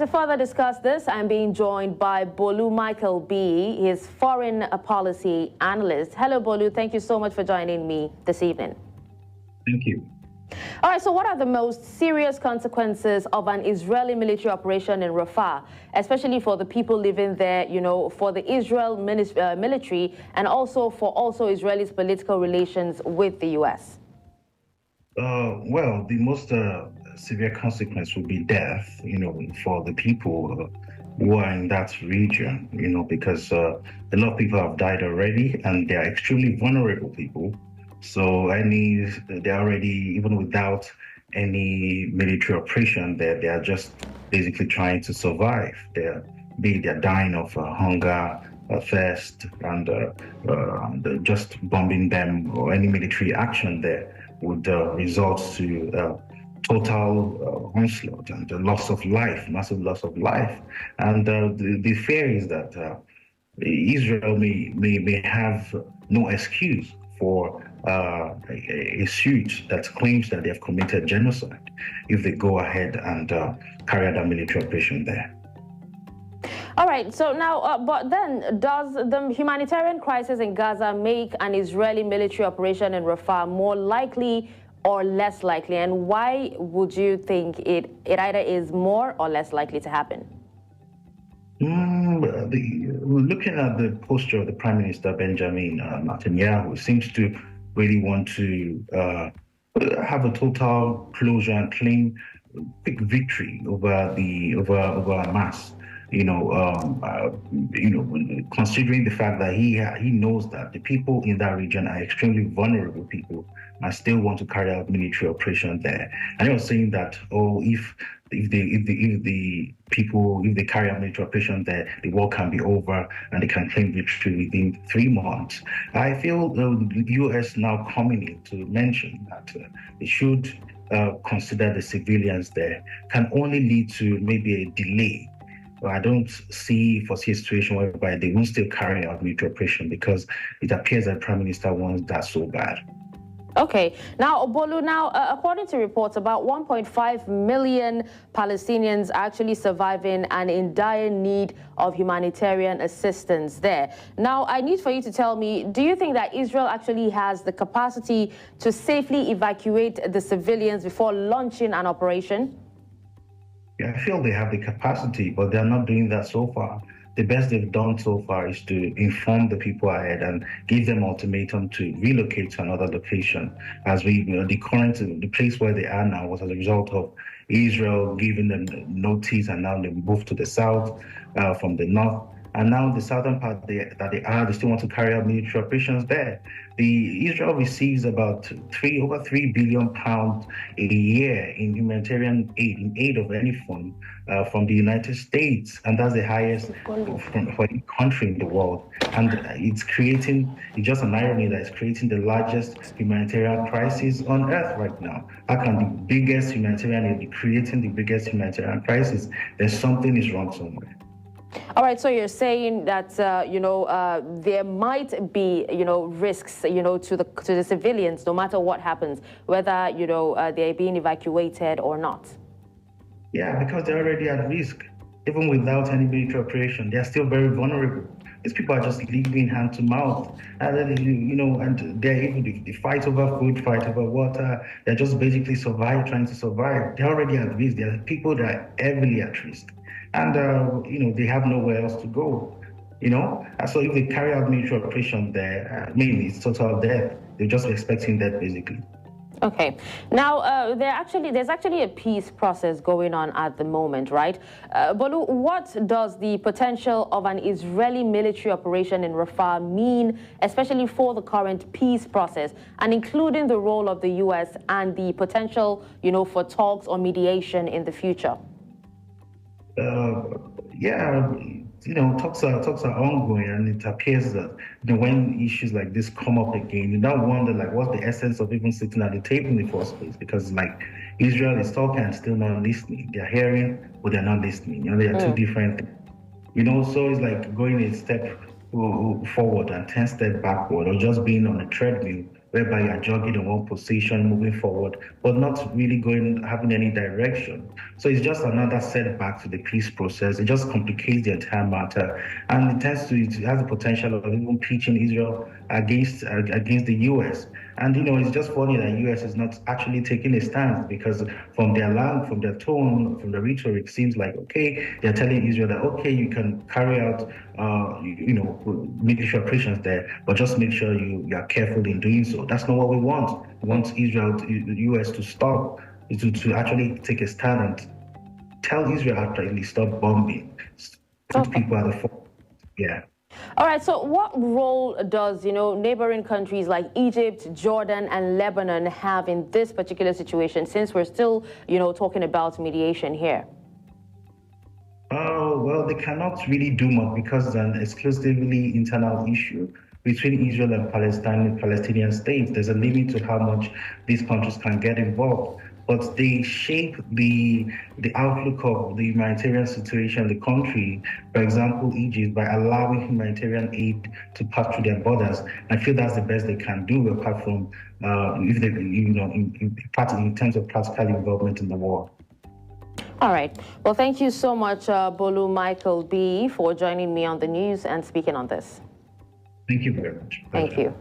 To further discuss this, I'm being joined by Bolu Michael-Biyi. He is foreign policy analyst. Hello, Bolu. Thank you so much for joining me this evening. Thank you. All right, so what are the most serious consequences of an Israeli military operation in Rafah, especially for the people living there, for the Israel military, and also for Israel's political relations with the U.S.? Well, the most severe consequence would be death, for the people who are in that region, because a lot of people have died already and they are extremely vulnerable people. So they're already, even without any military operation, they are just basically trying to survive. They're dying of hunger, thirst, and just bombing them or any military action there would result to total onslaught and the loss of life, massive loss of life. And the fear is that Israel may have no excuse for a suit that claims that they have committed genocide if they go ahead and carry out a military operation there. All right, so now, but then does the humanitarian crisis in Gaza make an Israeli military operation in Rafah more likely or less likely? And why would you think it either is more or less likely to happen? Looking at the posture of the Prime Minister, Benjamin Netanyahu, seems to really want to have a total closure and claim quick victory over Hamas. Considering the fact that he knows that the people in that region are extremely vulnerable people and still want to carry out military operation there. And he was saying that, if they carry out military operation there, the war can be over and they can claim victory within 3 months. I feel the U.S. now coming in to mention that they should consider the civilians there can only lead to maybe a delay. I don't foresee a situation whereby they won't still carry out military operation because it appears that the Prime Minister wants that so bad. Okay. Now, Bolu, according to reports, about 1.5 million Palestinians are actually surviving and in dire need of humanitarian assistance there. Now, I need for you to tell me, do you think that Israel actually has the capacity to safely evacuate the civilians before launching an operation? I feel they have the capacity, but they're not doing that so far. The best they've done so far is to inform the people ahead and give them ultimatum to relocate to another location. As the place where they are now was as a result of Israel giving them notice, and now they moved to the south from the north. And now the southern part they still want to carry out military operations there. Israel receives about over £3 billion a year in humanitarian aid, in aid of any form, from the United States, and that's the highest for any country in the world. And it's just an irony that it's creating the largest humanitarian crisis on earth right now. How can the biggest humanitarian aid be creating the biggest humanitarian crisis? There's something is wrong somewhere. All right, so you're saying that there might be risks to the civilians no matter what happens, whether they're being evacuated or not. Yeah, because they're already at risk. Even without any military operation, they're still very vulnerable. These people are just living hand to mouth, and and they're able to fight over food, fight over water. They're just basically trying to survive. They're already at risk. There are people that are heavily at risk. And, they have nowhere else to go, So if they carry out military operation there, mainly it's total death. They're just expecting death, basically. Okay. Now, there's actually a peace process going on at the moment, right? Bolu, what does the potential of an Israeli military operation in Rafah mean, especially for the current peace process, and including the role of the U.S. and the potential, for talks or mediation in the future? Talks are ongoing, and it appears that when issues like this come up again, you now wonder what's the essence of even sitting at the table in the first place? Because Israel is talking and still not listening. They're hearing, but they're not listening. They are two different things. So it's like going a step forward and 10 steps backward, or just being on a treadmill whereby you're jogging in one position, moving forward, but not really having any direction. So it's just another setback to the peace process. It just complicates the entire matter, and it has the potential of even pitching Israel against the U.S. And it's just funny that U.S. is not actually taking a stance, because from their tone, from the rhetoric, seems like, okay, they're telling Israel that, okay, you can carry out military operations there, but just make sure you are careful in doing so. That's not what we want. We want the U.S. to stop, to actually take a stand and tell Israel actually stop bombing, put people at the front. Yeah. All right, so what role does, neighboring countries like Egypt, Jordan, and Lebanon have in this particular situation, since we're still, talking about mediation here? Well, they cannot really do much, because it's an exclusively internal issue between Israel and Palestinian states. There's a limit to how much these countries can get involved. But they shape the outlook of the humanitarian situation in the country. For example, Egypt, by allowing humanitarian aid to pass through their borders. I feel that's the best they can do, apart from if they, in terms of practical involvement in the war. All right. Well, thank you so much, Bolu Michael-Biyi, for joining me on the news and speaking on this. Thank you very much. Thank you.